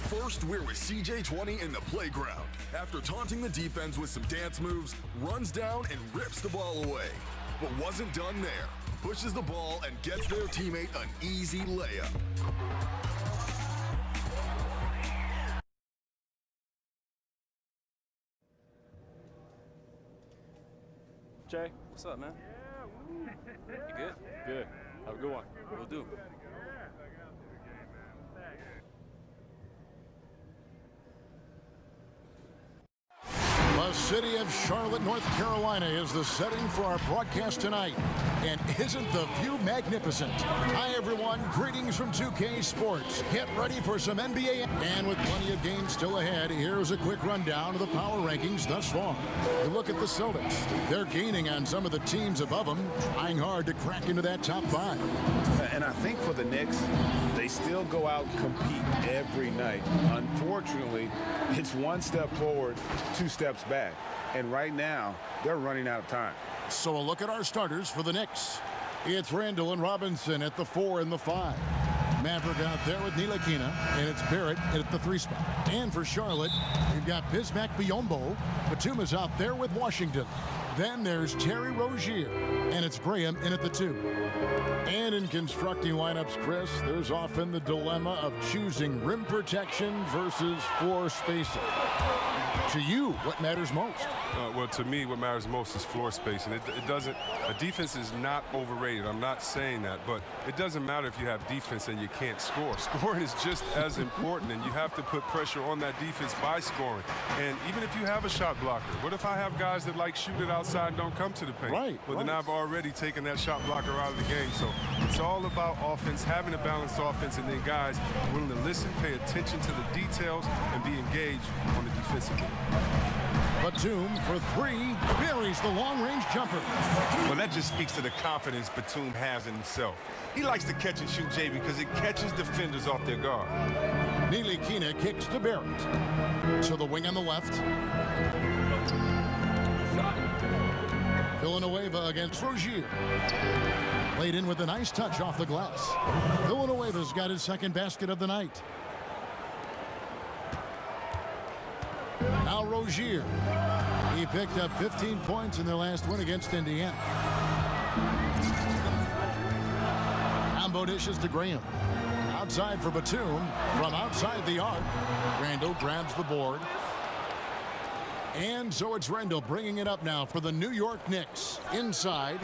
First, we're with CJ20 in the playground. After taunting the defense with some dance moves, runs down and rips the ball away. But wasn't done there. Pushes the ball and gets their teammate an easy layup. Jay, what's up, man? You good? Good. Have a good one. Will do. The city of Charlotte, North Carolina is the setting for our broadcast tonight. And isn't the view magnificent? Hi, everyone. Greetings from 2K Sports. Get ready for some NBA. And with plenty of games still ahead, here's a quick rundown of the power rankings thus far. You look at the Celtics. They're gaining on some of the teams above them, trying hard to crack into that top 5. And I think for the Knicks, they still go out and compete every night. Unfortunately, it's one step forward, 2 steps back. And right now, they're running out of time. So a look at our starters for the Knicks. It's Randall and Robinson at the 4 and the 5. Maverick out there with Ntilikina, and it's Barrett at the 3 spot. And for Charlotte, we've got Bismack Biyombo. Batum is out there with Washington. Then there's Terry Rozier, and it's Graham in at the 2. And in constructing lineups, Chris, there's often the dilemma of choosing rim protection versus floor spacing. To you, what matters most? Well, to me, what matters most is floor spacing. It doesn't. A defense is not overrated. I'm not saying that, but it doesn't matter if you have defense and you can't score. Scoring is just as important, and you have to put pressure on that defense by scoring. And even if you have a shot blocker, what if I have guys that like shoot it outside and don't come to the paint? Right. Well, then I've already taken that shot blocker out of the game. So it's all about offense, having a balanced offense, and then guys willing to listen, pay attention to the details, and be engaged on the defensive end. Batum for 3, buries the long-range jumper. Well, that just speaks to the confidence Batum has in himself. He likes to catch and shoot, Jay, because it catches defenders off their guard. Ntilikina kicks to Barrett. To the wing on the left. Villanueva against Rozier. Laid in with a nice touch off the glass. Villanueva's got his second basket of the night. Now Rozier. He picked up 15 points in their last win against Indiana. Combo dishes to Graham. Outside for Batum. From outside the arc. Randall grabs the board. And so it's Randall bringing it up now for the New York Knicks. Inside.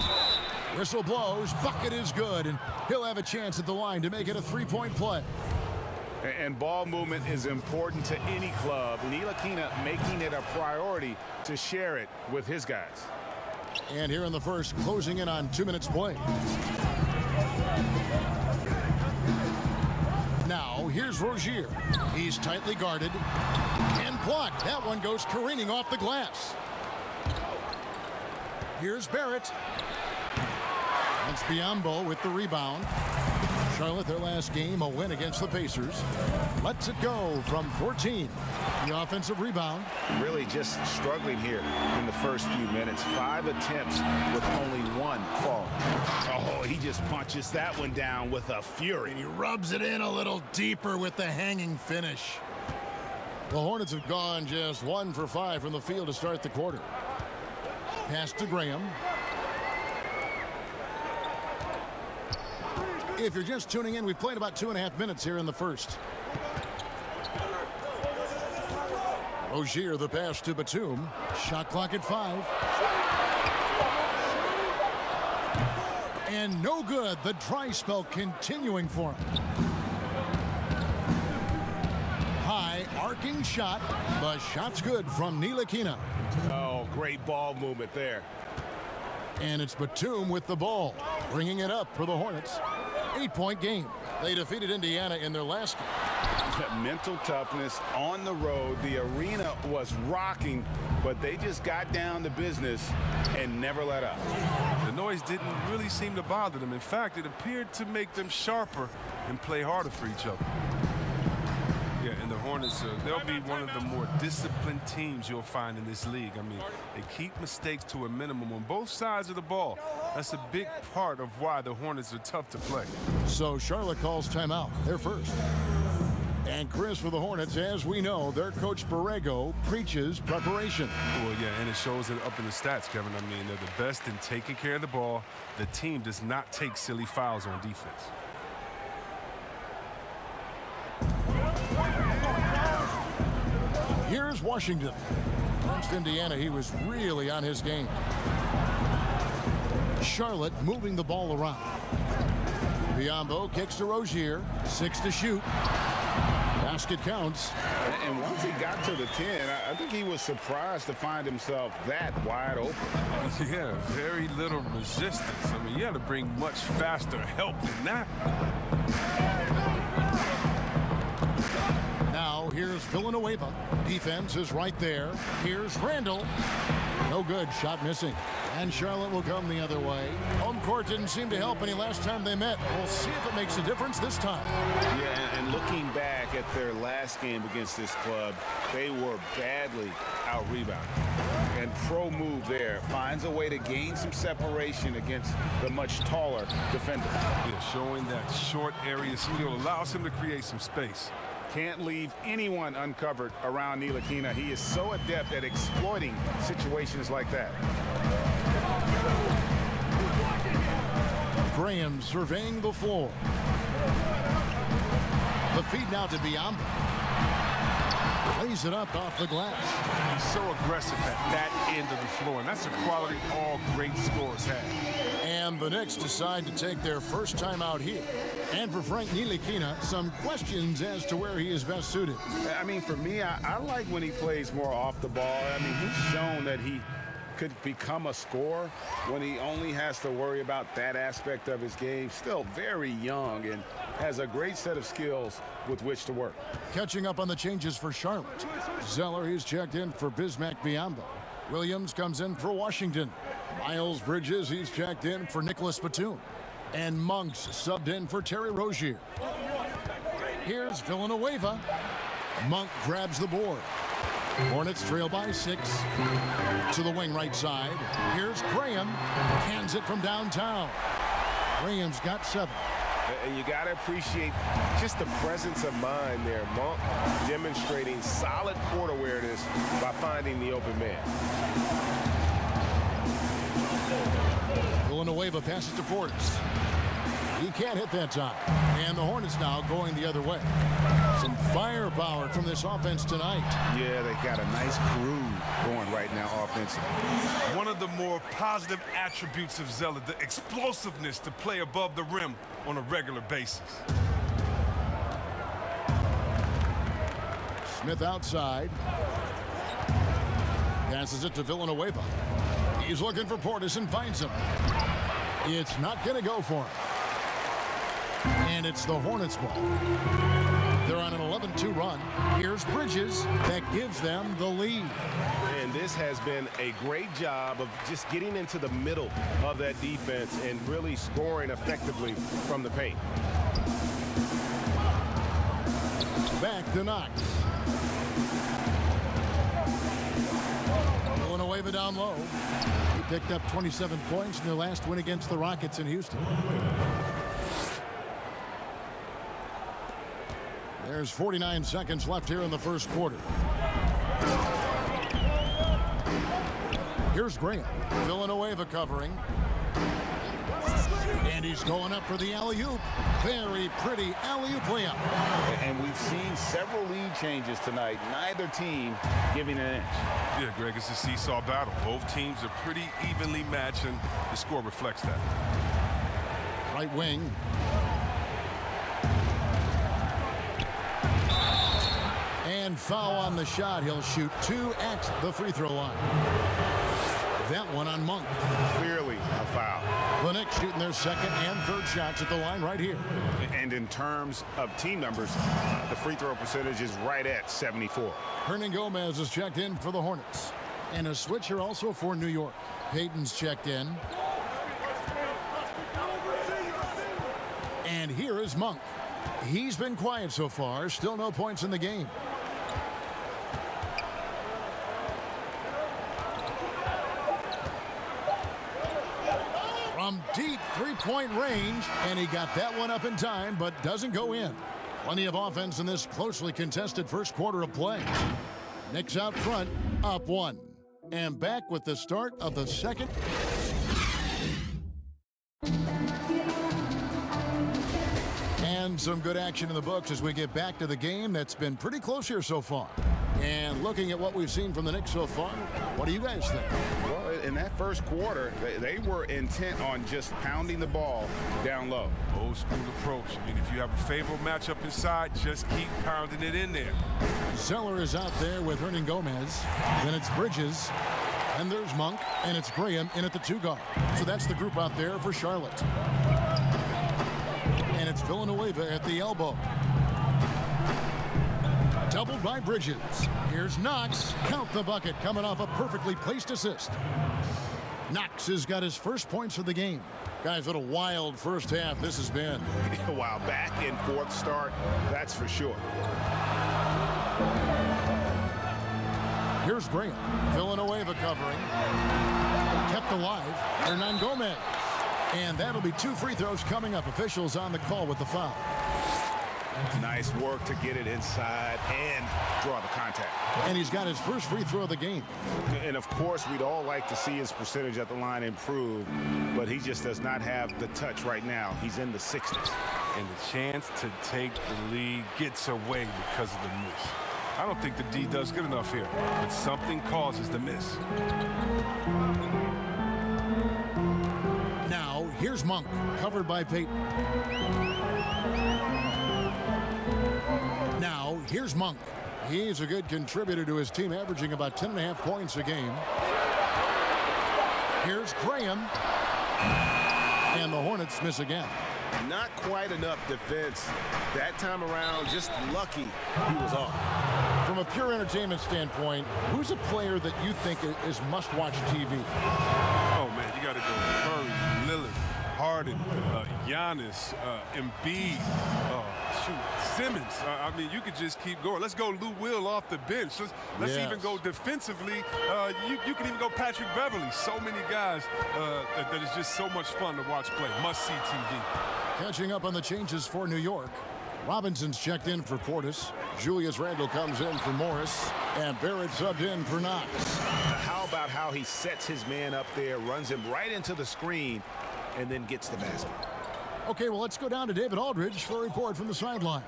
Whistle blows. Bucket is good. And he'll have a chance at the line to make it a 3-point play. And ball movement is important to any club. Ntilikina making it a priority to share it with his guys. And here in the first, closing in on 2 minutes play. Now, here's Rozier. He's tightly guarded and blocked. That one goes careening off the glass. Here's Barrett. It's Biyombo with the rebound. Charlotte, their last game, a win against the Pacers. Lets it go from 14. The offensive rebound. Really just struggling here in the first few minutes. 5 attempts with only 1 fall. Oh, he just punches that one down with a fury. And he rubs it in a little deeper with the hanging finish. The Hornets have gone just 1 for 5 from the field to start the quarter. Pass to Graham. If you're just tuning in, we've played about 2.5 minutes here in the first. Rozier, the pass to Batum. Shot clock at 5. And no good. The dry spell continuing for him. High arcing shot. The shot's good from Ntilikina. Oh, great ball movement there. And it's Batum with the ball, bringing it up for the Hornets. 8-point game. They defeated Indiana in their last game. Mental toughness on the road. The arena was rocking, but they just got down to business and never let up. The noise didn't really seem to bother them. In fact, it appeared to make them sharper and play harder for each other. Yeah, and the Hornets, they'll be one of the more disciplined teams you'll find in this league. I mean, they keep mistakes to a minimum on both sides of the ball. That's a big part of why the Hornets are tough to play. So Charlotte calls timeout. They're first. And Chris, for the Hornets, as we know, their coach Borrego preaches preparation. Well, yeah, and it shows it up in the stats, Kevin. I mean, they're the best in taking care of the ball. The team does not take silly fouls on defense. Here's Washington. Against Indiana, he was really on his game. Charlotte moving the ball around. Biombo kicks to Rozier. 6 to shoot. Basket counts. And once he got to the 10, I think he was surprised to find himself that wide open. Yeah, very little resistance. I mean, you had to bring much faster help than that. Now here's Villanueva. Defense is right there. Here's Randall. No good. Shot missing. And Charlotte will come the other way. Home court didn't seem to help any last time they met. We'll see if it makes a difference this time. Yeah, and looking back at their last game against this club, they were badly out-rebounded. And pro move there finds a way to gain some separation against the much taller defender. Yeah, showing that short area skill allows him to create some space. Can't leave anyone uncovered around Ntilikina. He is so adept at exploiting situations like that. Graham surveying the floor. The feed now to Biombo. Plays it up off the glass. He's so aggressive at that end of the floor, and that's a quality all great scorers have. And the Knicks decide to take their first time out here. And for Frank Ntilikina, some questions as to where he is best suited. I mean, for me, I like when he plays more off the ball. I mean, he's shown that he could become a scorer when he only has to worry about that aspect of his game. Still very young and has a great set of skills with which to work. Catching up on the changes for Charlotte. Zeller, he's checked in for Bismack Biyombo. Williams comes in for Washington. Miles Bridges, he's checked in for Nicholas Batum. And Monks subbed in for Terry Rozier. Here's Villanueva. Monk grabs the board. Hornets trail by 6. To the wing right side. Here's Graham. Hands it from downtown. Graham's got 7. And you got to appreciate just the presence of mind there. Monk demonstrating solid court awareness by finding the open man. Villanueva passes to Portis. He can't hit that time. And the Hornets now going the other way. Some firepower from this offense tonight. Yeah, they got a nice groove going right now offensively. One of the more positive attributes of Zeller, the explosiveness to play above the rim on a regular basis. Smith outside. Passes it to Villanueva. He's looking for Portis and finds him. It's not going to go for him. And it's the Hornets ball. They're on an 11-2 run. Here's Bridges. That gives them the lead. And this has been a great job of just getting into the middle of that defense and really scoring effectively from the paint. Back to Knox. Villanueva down low. He picked up 27 points in their last win against the Rockets in Houston. There's 49 seconds left here in the first quarter. Here's Graham. Villanueva covering. And he's going up for the alley-oop. Very pretty alley-oop layup. And we've seen several lead changes tonight. Neither team giving an inch. Yeah, Greg, it's a seesaw battle. Both teams are pretty evenly matched, and the score reflects that. Right wing. And foul on the shot. He'll shoot 2 at the free throw line. That one on Monk. Clearly a foul. The Knicks shooting their second and third shots at the line right here. And in terms of team numbers, the free throw percentage is right at 74. Hernan Gomez is checked in for the Hornets. And a switcher also for New York. Payton's checked in. And here is Monk. He's been quiet so far. Still no points in the game. From deep three-point range, and he got that one up in time, but doesn't go in. Plenty of offense in this closely contested first quarter of play. Knicks out front, up 1. And back with the start of the second. And some good action in the books as we get back to the game that's been pretty close here so far. And looking at what we've seen from the Knicks so far, what do you guys think? Well, in that first quarter, they were intent on just pounding the ball down low. Old school approach. I mean, if you have a favorable matchup inside, just keep pounding it in there. Zeller is out there with Hernan Gomez. Then it's Bridges. And there's Monk. And it's Graham in at the 2 guard. So that's the group out there for Charlotte. And it's Villanueva at the elbow. Doubled by Bridges. Here's Knox. Count the bucket coming off a perfectly placed assist. Knox has got his first points of the game. Guys, what a wild first half this has been. Wow, back and forth start, that's for sure. Here's Graham. Villanueva covering. Kept alive. Hernan Gomez. And that'll be 2 free throws coming up. Officials on the call with the foul. Nice work to get it inside and draw the contact. And he's got his first free throw of the game. And of course, we'd all like to see his percentage at the line improve, but he just does not have the touch right now. He's in the 60s. And the chance to take the lead gets away because of the miss. I don't think the D does good enough here, but something causes the miss. Now, here's Monk, covered by Payton. Now, here's Monk. He's a good contributor to his team, averaging about 10.5 points a game. Here's Graham. And the Hornets miss again. Not quite enough defense that time around. Just lucky he was off. From a pure entertainment standpoint, who's a player that you think is must-watch TV? Oh, man, you got to go Curry, Lillard, Harden, Giannis, Embiid, Simmons. I mean, you could just keep going. Let's go Lou Will off the bench. Let's even go defensively. You can even go Patrick Beverly. So many guys that is just so much fun to watch play. Must-see TV. Catching up on the changes for New York. Robinson's checked in for Portis. Julius Randle comes in for Morris. And Barrett subbed in for Knox. How about how he sets his man up there, runs him right into the screen, and then gets the basket? Okay, well, let's go down to David Aldridge for a report from the sideline.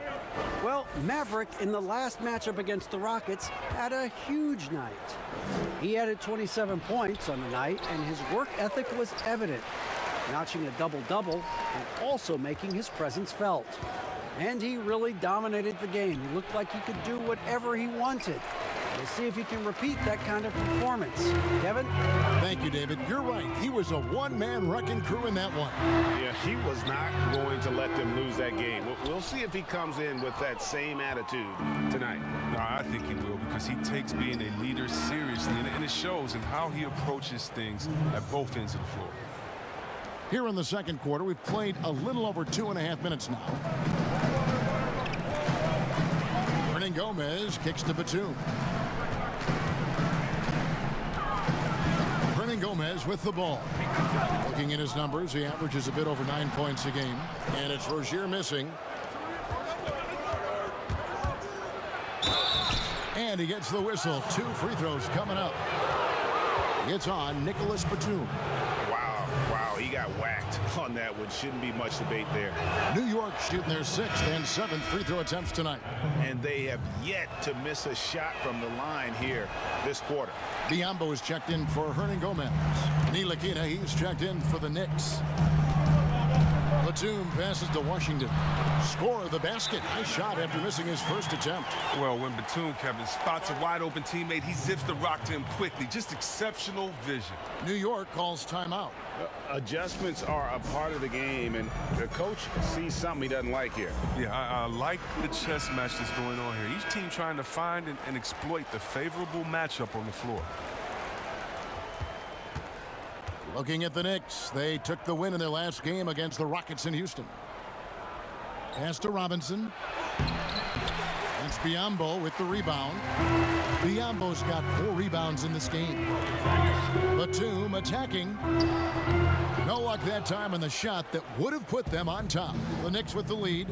Well, Maverick in the last matchup against the Rockets had a huge night. He added 27 points on the night, and his work ethic was evident, notching a double-double and also making his presence felt. And he really dominated the game. He looked like he could do whatever he wanted. We'll see if he can repeat that kind of performance. Kevin? Thank you, David. You're right. He was a one-man wrecking crew in that one. Yeah, he was not going to let them lose that game. We'll see if he comes in with that same attitude tonight. No, I think he will, because he takes being a leader seriously, and it shows in how he approaches things at both ends of the floor. Here in the second quarter, we've played a little over 2.5 minutes now. Hernan Gomez kicks to Batum. Hernan Gomez with the ball. Looking at his numbers, he averages a bit over 9 points a game. And it's Rozier missing. And he gets the whistle. 2 free throws coming up. It's on Nicholas Batum. Wow, he got whacked on that one. Shouldn't be much debate there. New York shooting their 6th and 7th free throw attempts tonight. And they have yet to miss a shot from the line here this quarter. Biombo is checked in for Hernan Gomez. Ntilikina, he's checked in for the Knicks. Batum passes to Washington. Score the basket. Nice shot after missing his first attempt. Well, when Batum, Kevin, spots a wide-open teammate, he zips the rock to him quickly. Just exceptional vision. New York calls timeout. Adjustments are a part of the game, and the coach sees something he doesn't like here. Yeah, I like the chess match that's going on here. Each team trying to find and exploit the favorable matchup on the floor. Looking at the Knicks, they took the win in their last game against the Rockets in Houston. Pass to Robinson. It's Biyombo with the rebound. Biyombo's got 4 rebounds in this game. Batum attacking. No luck that time on the shot that would have put them on top. The Knicks with the lead.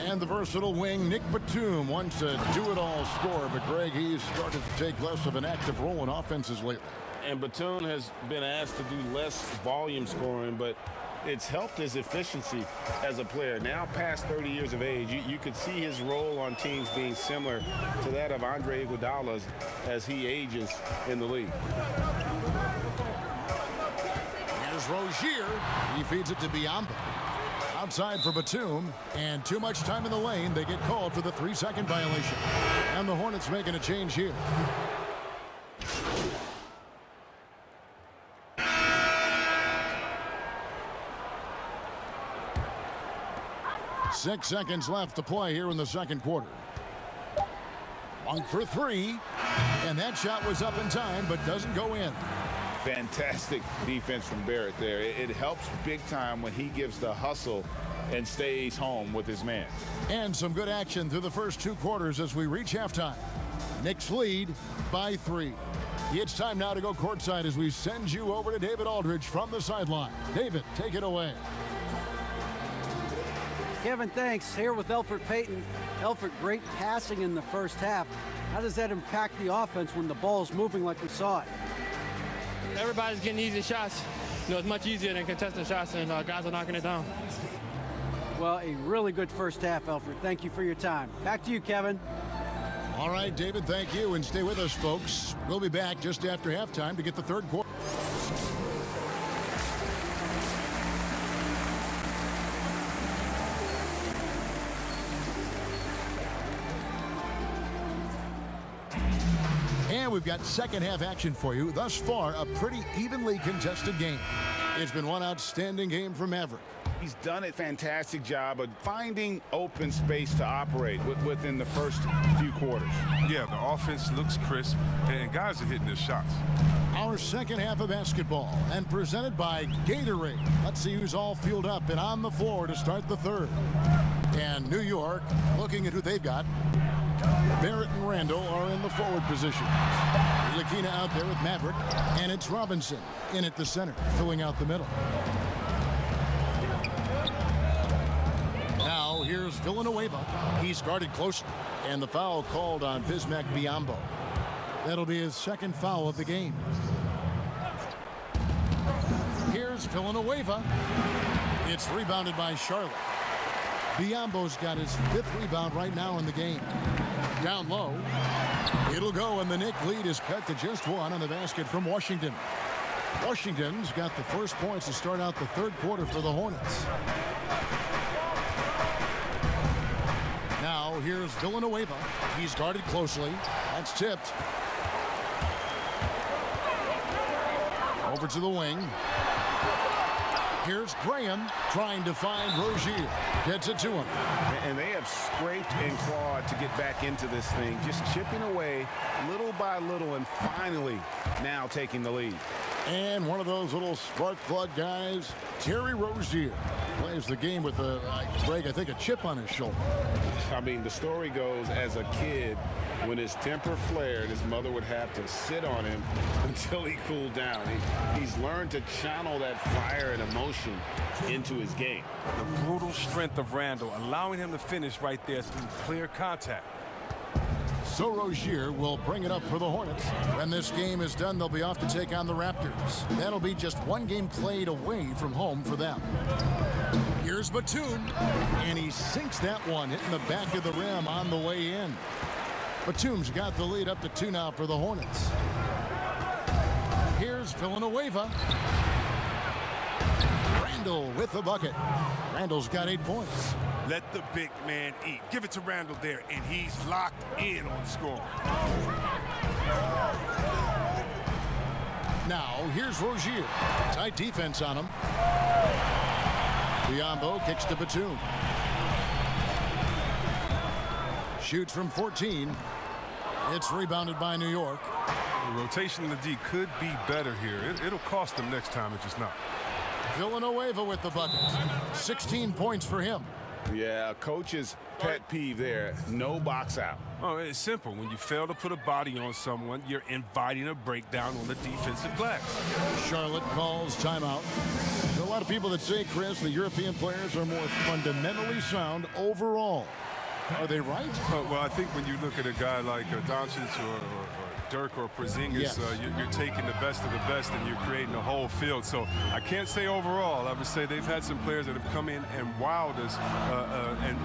And the versatile wing, Nick Batum, wants a do-it-all scorer. But, Greg, he's started to take less of an active role in offenses lately. And Batum has been asked to do less volume scoring, but it's helped his efficiency as a player. Now past 30 years of age, you could see his role on teams being similar to that of Andre Iguodala's as he ages in the league. Here's Rozier. He feeds it to Biyombo. Outside for Batum, and too much time in the lane. They get called for the 3-second violation. And the Hornets making a change here. Six seconds left to play here in the second quarter. One for 3, and that shot was up in time, but doesn't go in. Fantastic defense from Barrett there. It helps big time when he gives the hustle and stays home with his man. And some good action through the first 2 quarters as we reach halftime. Knicks lead by 3. It's time now to go courtside as we send you over to David Aldridge from the sideline. David, take it away. Kevin, thanks. Here with Elfrid Payton. Elfrid, great passing in the first half. How does that impact the offense when the ball's moving like we saw it? Everybody's getting easy shots. You know, it's much easier than contesting shots, and guys are knocking it down. Well, a really good first half, Elfrid. Thank you for your time. Back to you, Kevin. All right, David, thank you, and stay with us, folks. We'll be back just after halftime to get the third quarter. And we've got second half action for you. Thus far, a pretty evenly contested game. It's been one outstanding game for Maverick. He's done a fantastic job of finding open space to operate within the first few quarters. Yeah, the offense looks crisp, and guys are hitting their shots. Our second half of basketball, and presented by Gatorade. Let's see who's all fueled up and on the floor to start the third. And New York, looking at who they've got. Barrett and Randall are in the forward position. Ntilikina out there with Maverick, and it's Robinson in at the center, filling out the middle. Now here's Villanueva. He's guarded closely, and the foul called on Bismack Biyombo. That'll be his second foul of the game. Here's Villanueva. It's rebounded by Charlotte. Biyombo's got his 5th rebound right now in the game. Down low. It'll go, and the Knick lead is cut to just 1 on the basket from Washington. Washington's got the first points to start out the third quarter for the Hornets. Now here's Villanueva. He's guarded closely. That's tipped. Over to the wing. Here's Graham trying to find Rozier. Gets it to him. And they have scraped and clawed to get back into this thing, just chipping away little by little and finally now taking the lead. And one of those little spark plug guys, Terry Rozier, plays the game with Greg, I think, a chip on his shoulder. I mean, the story goes, as a kid, when his temper flared, his mother would have to sit on him until he cooled down. He's learned to channel that fire and emotion into his game. The brutal strength of Randall, allowing him to finish right there through clear contact. So Rozier will bring it up for the Hornets. When this game is done, they'll be off to take on the Raptors. That'll be just one game played away from home for them. Here's Batum, and he sinks that one, hitting the back of the rim on the way in. Batum's got the lead up to 2 now for the Hornets. Here's Villanueva. Randall with the bucket. Randall's got 8 points. Let the big man eat. Give it to Randall there, and he's locked in on scoring. Now, here's Rozier. Tight defense on him. Biyombo kicks to Batum. Shoots from 14. It's rebounded by New York. The rotation in the D could be better here. It'll cost them next time if it's not. Villanueva with the bucket. 16 points for him. Yeah, a coach's pet peeve there. No box out. Oh, it's simple. When you fail to put a body on someone, you're inviting a breakdown on the defensive glass. Charlotte calls timeout. There are a lot of people that say, Chris, the European players are more fundamentally sound overall. Are they right? Well, I think when you look at a guy like Doncic or Dirk or Porzingis, Yes. You're taking the best of the best and you're creating a whole field. So I can't say overall. I would say they've had some players that have come in and wowed us,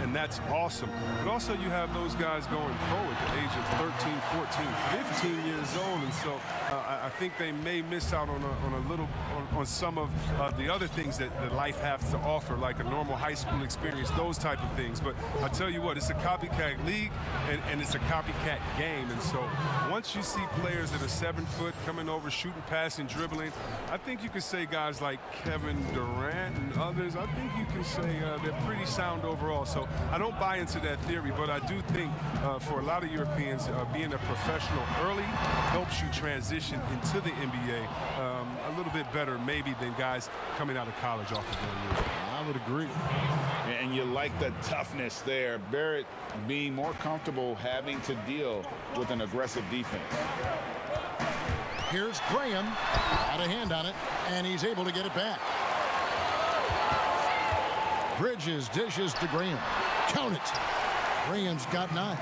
and that's awesome. But also you have those guys going pro at the age of 13, 14, 15 years old, and so I think they may miss out on some of the other things that life has to offer, like a normal high school experience, those type of things. But I tell you what, it's a copycat league and it's a copycat game, and so once you see players that are 7 foot coming over, shooting, passing, dribbling, I think you can say guys like Kevin Durant and others, I think you can say they're pretty sound overall. So I don't buy into that theory, but I do think for a lot of Europeans, being a professional early helps you transition into the NBA a little bit better maybe than guys coming out of college off of their year. I would agree. And you like the toughness there. Barrett being more comfortable having to deal with an aggressive defense. Here's Graham. Got a hand on it, and he's able to get it back. Bridges dishes to Graham. Count it. Graham's got 9.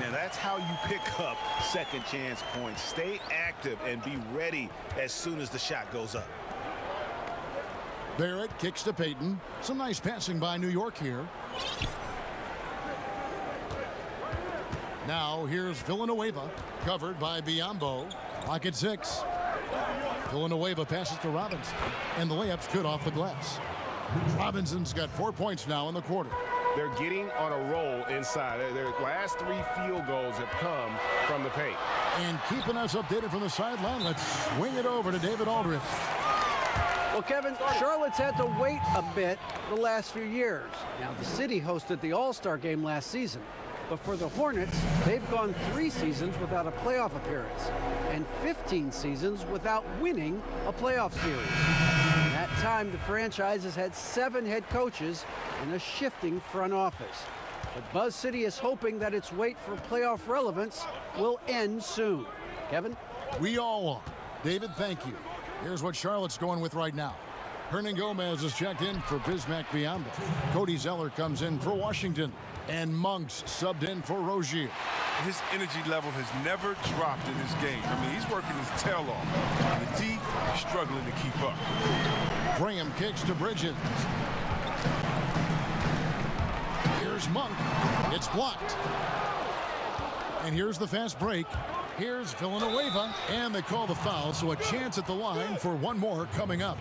Now that's how you pick up second chance points. Stay active and be ready as soon as the shot goes up. Barrett kicks to Payton. Some nice passing by New York here. Now here's Villanueva, covered by Biyombo. Clock at 6. Villanueva passes to Robinson, and the layup's good off the glass. Robinson's got 4 points now in the quarter. They're getting on a roll inside. Their last 3 field goals have come from the paint. And keeping us updated from the sideline, let's swing it over to David Aldridge. Well, Kevin, Charlotte's had to wait a bit the last few years. Now, the city hosted the All-Star game last season. But for the Hornets, they've gone 3 seasons without a playoff appearance and 15 seasons without winning a playoff series. In that time, the franchise has had 7 head coaches and a shifting front office. But Buzz City is hoping that its wait for playoff relevance will end soon. Kevin? We all are. David, thank you. Here's what Charlotte's going with right now. Hernan Gomez is checked in for Bismack Biyombo. Cody Zeller comes in for Washington. And Monk's subbed in for Rozier. His energy level has never dropped in his game. I mean, he's working his tail off. The D struggling to keep up. Graham kicks to Bridges. Here's Monk. It's blocked. And here's the fast break. Here's Villanueva. And they call the foul, so a chance at the line for one more coming up.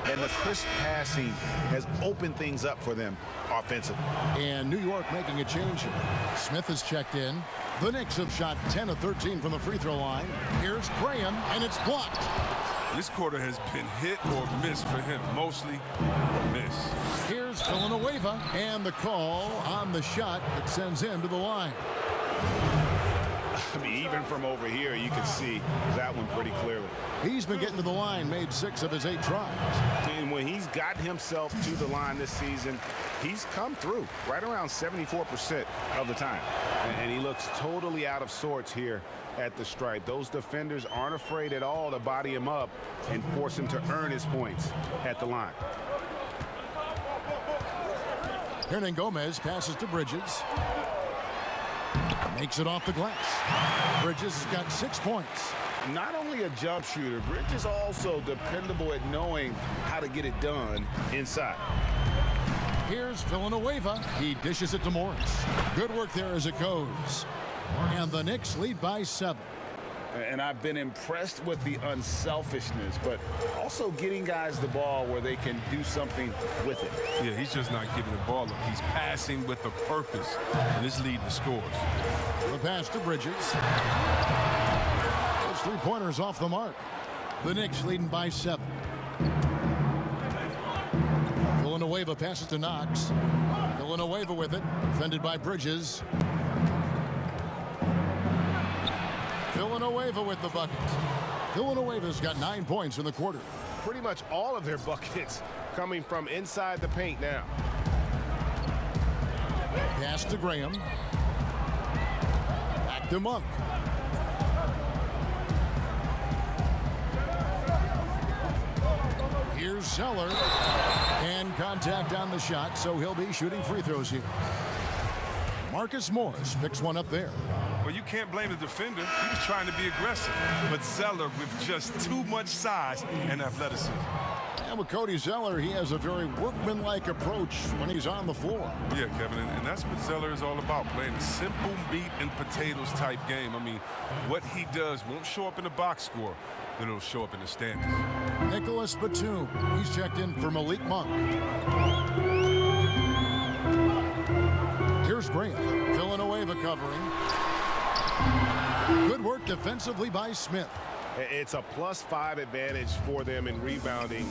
And the crisp passing has opened things up for them offensively. And New York making a change here. Smith is checked in. The Knicks have shot 10 of 13 from the free throw line. Here's Graham, and it's blocked. This quarter has been hit or miss for him. Mostly miss. Here's Villanueva, and the call on the shot that sends him to the line. I mean, even from over here, you can see that one pretty clearly. He's been getting to the line, made 6 of his 8 tries. And when he's gotten himself to the line this season, he's come through right around 74% of the time. And he looks totally out of sorts here at the stripe. Those defenders aren't afraid at all to body him up and force him to earn his points at the line. Hernan Gomez passes to Bridges. Makes it off the glass. Bridges has got 6 points. Not only a jump shooter, Bridges also dependable at knowing how to get it done inside. Here's Villanueva. He dishes it to Morris. Good work there as it goes. And the Knicks lead by 7. And I've been impressed with the unselfishness, but also getting guys the ball where they can do something with it. Yeah, he's just not giving the ball up. He's passing with a purpose, and it's leading to scores. The pass to Bridges. Those 3-pointers off the mark. The Knicks leading by 7. Villanueva passes to Knox. Villanueva with it, defended by Bridges. Villanueva with the bucket. Villanueva's got 9 points in the quarter. Pretty much all of their buckets coming from inside the paint now. Pass to Graham. Back to Monk. Here's Zeller. And contact on the shot, so he'll be shooting free throws here. Marcus Morris picks one up there. Well, you can't blame the defender. He was trying to be aggressive. But Zeller with just too much size and athleticism. And with Cody Zeller, he has a very workmanlike approach when he's on the floor. Yeah, Kevin, and that's what Zeller is all about, playing a simple meat and potatoes type game. I mean, what he does won't show up in the box score, but it'll show up in the standings. Nicholas Batum, he's checked in for Malik Monk. Here's Graham, Villanueva covering. Good work defensively by Smith. It's a +5 advantage for them in rebounding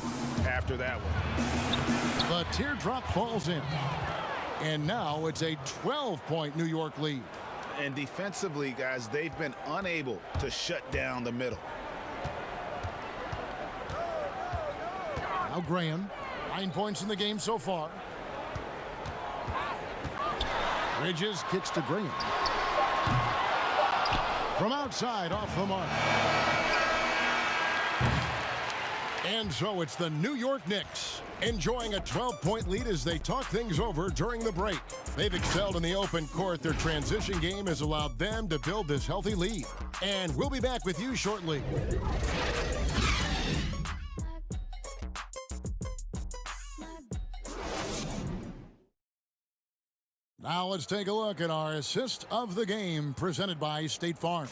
after that one. The teardrop falls in. And now it's a 12-point New York lead. And defensively, guys, they've been unable to shut down the middle. Now Graham, 9 points in the game so far. Bridges kicks to Graham. From outside, off the mark. And so it's the New York Knicks enjoying a 12-point lead as they talk things over during the break. They've excelled in the open court. Their transition game has allowed them to build this healthy lead. And we'll be back with you shortly. Now let's take a look at our assist of the game presented by State Farm.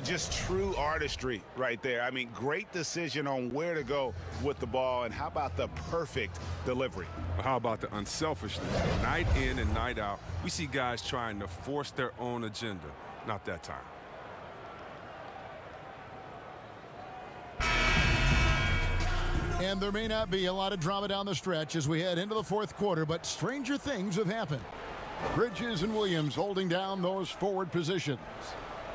Just true artistry right there. I mean, great decision on where to go with the ball, and how about the perfect delivery? How about the unselfishness? Night in and night out, we see guys trying to force their own agenda. Not that time. And there may not be a lot of drama down the stretch as we head into the fourth quarter, but stranger things have happened. Bridges and Williams holding down those forward positions.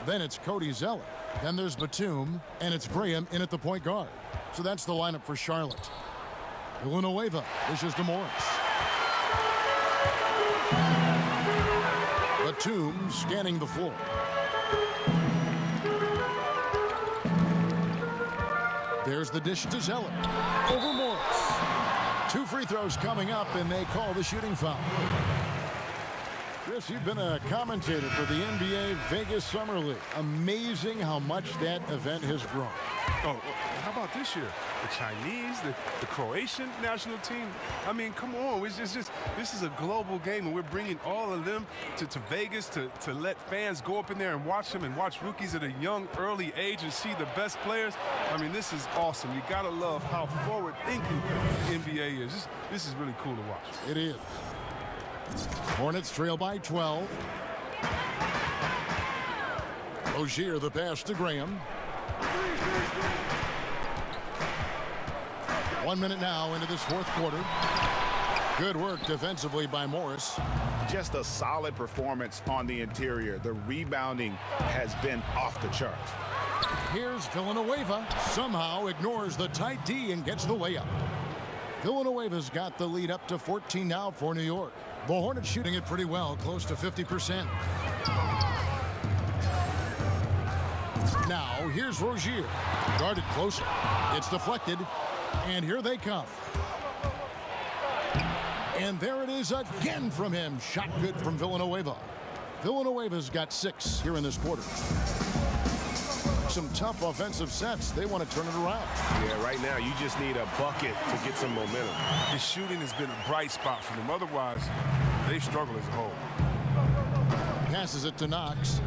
Then it's Cody Zeller. Then there's Batum, and it's Graham in at the point guard. So that's the lineup for Charlotte. Villanueva dishes to Morris. Batum scanning the floor. There's the dish to Zeller. Over Morris. 2 free throws coming up, and they call the shooting foul. Chris, you've been a commentator for the NBA Vegas Summer League. Amazing how much that event has grown. Oh, how about this year? The Chinese, the Croatian national team. I mean, come on. It's just this is a global game, and we're bringing all of them to Vegas to let fans go up in there and watch them and watch rookies at a young, early age and see the best players. I mean, this is awesome. You got to love how forward-thinking the NBA is. This is really cool to watch. It is. Hornets trail by 12. Rozier the pass to Graham. 1 minute now into this fourth quarter. Good work defensively by Morris. Just a solid performance on the interior. The rebounding has been off the charts. Here's Villanueva. Somehow ignores the tight D and gets the layup. Villanueva's got the lead up to 14 now for New York. The Hornets shooting it pretty well, close to 50%. Now, here's Rozier. Guarded closer. It's deflected. And here they come. And there it is again from him. Shot good from Villanueva. Villanueva's got 6 here in this quarter. Some tough offensive sets. They want to turn it around. Yeah, right now you just need a bucket to get some momentum. His shooting has been a bright spot for them. Otherwise, they struggle as a whole. Passes it to Knox.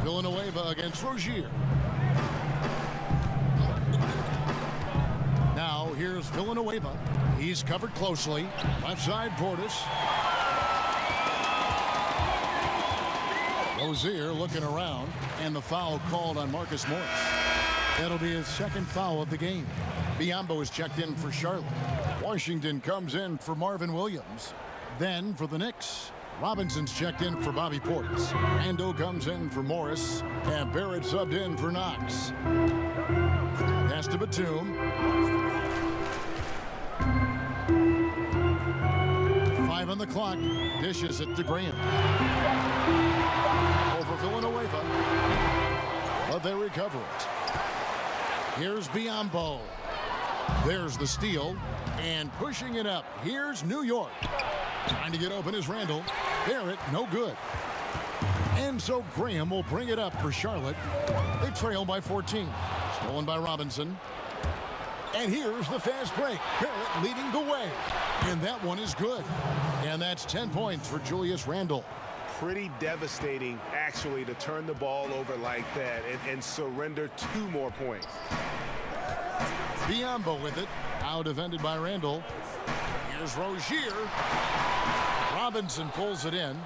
Villanueva against Rozier. Now here's Villanueva. He's covered closely. Left side, Portis. Rozier looking around, and the foul called on Marcus Morris. That'll be his second foul of the game. Biyombo is checked in for Charlotte. Washington comes in for Marvin Williams. Then for the Knicks, Robinson's checked in for Bobby Portis. Rando comes in for Morris, and Barrett subbed in for Knox. Pass to Batum. on the clock. Dishes it to Graham. Over Villanueva. But they recover it. Here's Biombo. There's the steal. And pushing it up. Here's New York. Trying to get open is Randall. Barrett, no good. And so Graham will bring it up for Charlotte. They trail by 14. Stolen by Robinson. And here's the fast break. Barrett leading the way. And that one is good. And that's 10 points for Julius Randle. Pretty devastating, actually, to turn the ball over like that and surrender 2 more points. Biombo with it. Out defended by Randall. Here's Rozier. Robinson pulls it in.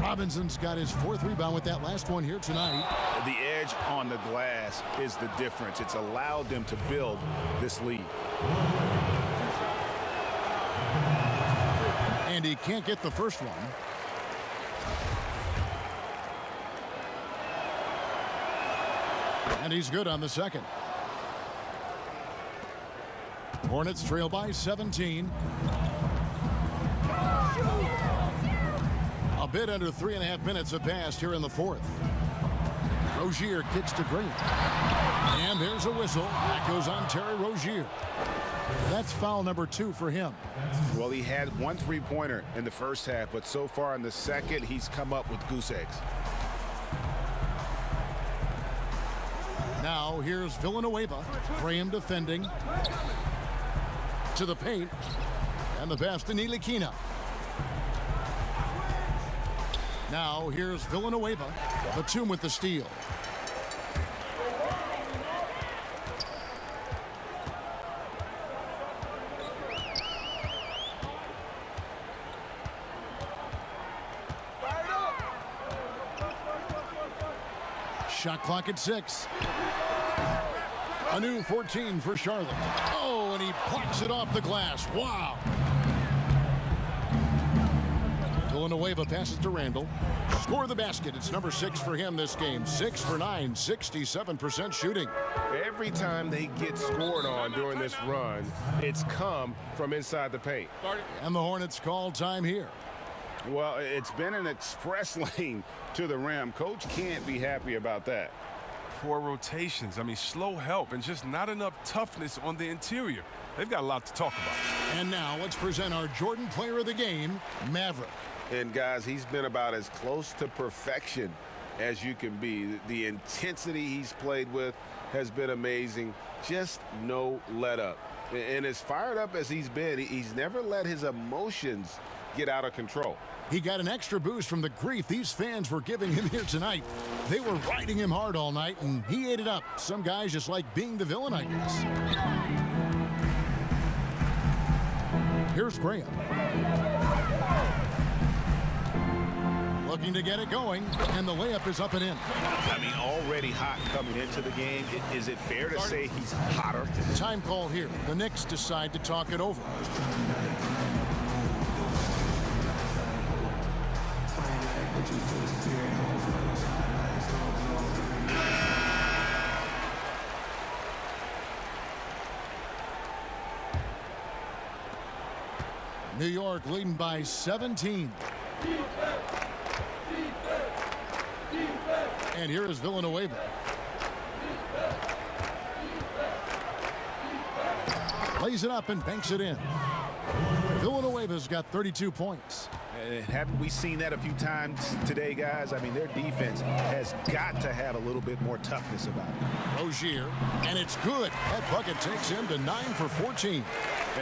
Robinson's got his 4th rebound with that last one here tonight. The edge on the glass is the difference. It's allowed them to build this lead. And he can't get the first one. And he's good on the second. Hornets trail by 17. A bit under 3.5 minutes have passed here in the 4th. Rozier kicks to Green. And there's a whistle. That goes on Terry Rozier. That's foul number 2 for him. Well, he had 1 3-pointer in the first half, but so far in the second, he's come up with goose eggs. Now here's Villanueva. Graham defending. To the paint. And the pass to Ntilikina. Now here's Villanueva. Batum with the steal. Shot clock at 6. A new 14 for Charlotte. Oh, and he plucks it off the glass. Wow. Villanueva passes to Randall. Score the basket. It's number 6 for him this game. 6 for 9, 67% shooting. Every time they get scored on during this run, it's come from inside the paint. And the Hornets call time here. Well, it's been an express lane to the rim. Coach can't be happy about that. Poor rotations. I mean, slow help and just not enough toughness on the interior. They've got a lot to talk about. And now let's present our Jordan Player of the Game, Maverick. And, guys, he's been about as close to perfection as you can be. The intensity he's played with has been amazing. Just no let up. And as fired up as he's been, he's never let his emotions get out of control. He got an extra boost from the grief these fans were giving him here tonight. They were riding him hard all night, and he ate it up. Some guys just like being the villain, I guess. Here's Graham. Looking to get it going, and the layup is up and in. I mean, already hot coming into the game. Is it fair to say he's hotter? Time call here. The Knicks decide to talk it over. New York leading by 17. And here is Villanueva. Plays it up and banks it in. Villanueva's got 32 points. Haven't we seen that a few times today, guys? I mean, their defense has got to have a little bit more toughness about it. Rozier, and it's good. That bucket takes him to 9 for 14.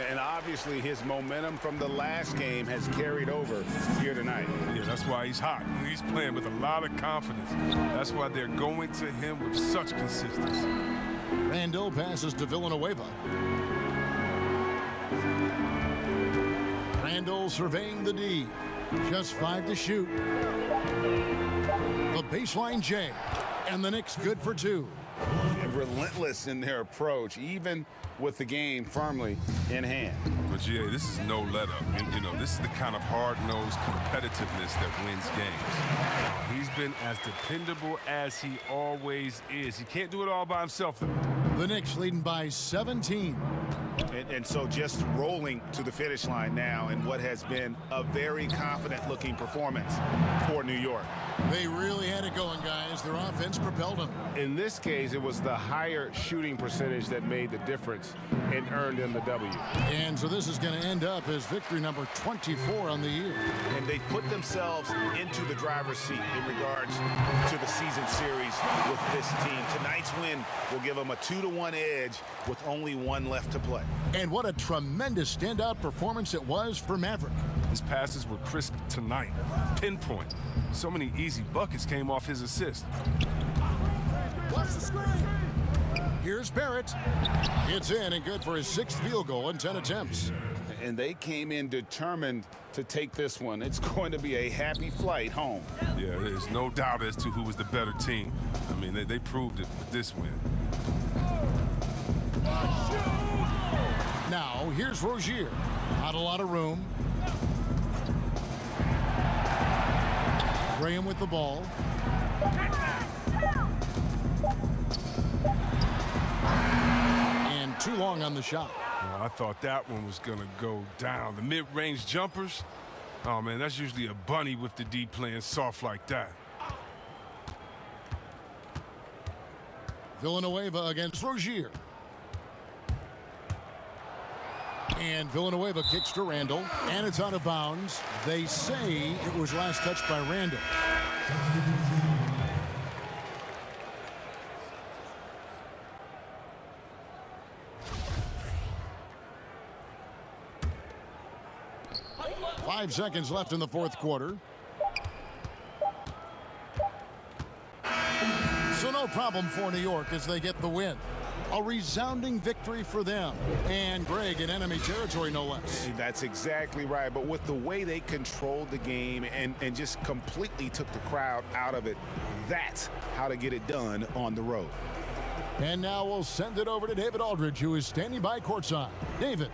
And obviously his momentum from the last game has carried over here tonight. Yeah, that's why he's hot. He's playing with a lot of confidence. That's why they're going to him with such consistency. Randall passes to Villanueva. Randall surveying the D. Just 5 to shoot. The baseline J. And the Knicks good for 2. And relentless in their approach, even with the game firmly in hand. But, GA, this is no let-up. You know, this is the kind of hard-nosed competitiveness that wins games. He's been as dependable as he always is. He can't do it all by himself, though. The Knicks leading by 17. And so just rolling to the finish line now in what has been a very confident-looking performance for New York. They really had it going, guys. Their offense propelled them. In this case, it was the higher shooting percentage that made the difference and earned them the W. And so this is going to end up as victory number 24 on the year. And they put themselves into the driver's seat in regards to the season series with this team. Tonight's win will give them a 2-1 edge with only one left to play. And what a tremendous standout performance it was for Maverick. His passes were crisp tonight, pinpoint. So many easy buckets came off his assist. Watch the screen. Here's Barrett. It's in and good for his 6th field goal in 10 attempts. And they came in determined to take this one. It's going to be a happy flight home. Yeah, there's no doubt as to who was the better team. I mean, they proved it with this win. Now, here's Rozier. Not a lot of room. Graham with the ball. And too long on the shot. Well, I thought that one was going to go down. The mid-range jumpers, oh, man, that's usually a bunny with the D playing soft like that. Villanueva against Rozier. And Villanueva kicks to Randall, and it's out of bounds. They say it was last touched by Randall. Five seconds left in the fourth quarter. So no problem for New York as they get the win. A resounding victory for them. And Greg in enemy territory, no less. That's exactly right. But with the way they controlled the game and just completely took the crowd out of it, that's how to get it done on the road. And now we'll send it over to David Aldridge, who is standing by courtside. David.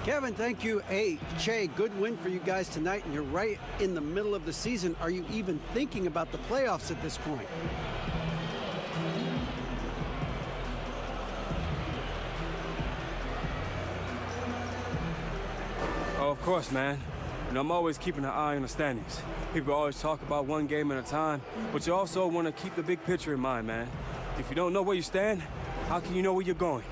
Kevin, thank you. Hey, Che, good win for you guys tonight, and you're right in the middle of the season. Are you even thinking about the playoffs at this point? Oh, of course, man. You know, I'm always keeping an eye on the standings. People always talk about one game at a time, but you also want to keep the big picture in mind, man. If you don't know where you stand, how can you know where you're going?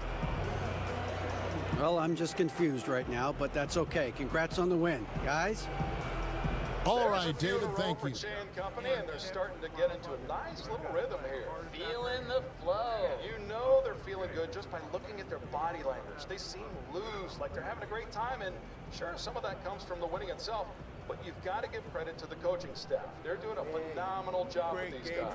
Well, I'm just confused right now, but that's okay. Congrats on the win, guys. All right, David, thank you. Company, and they're starting to get into a nice little rhythm here. Feeling the flow. You know they're feeling good just by looking at their body language. They seem loose, like they're having a great time, and sure, some of that comes from the winning itself, but you've got to give credit to the coaching staff. They're doing a phenomenal job with these guys.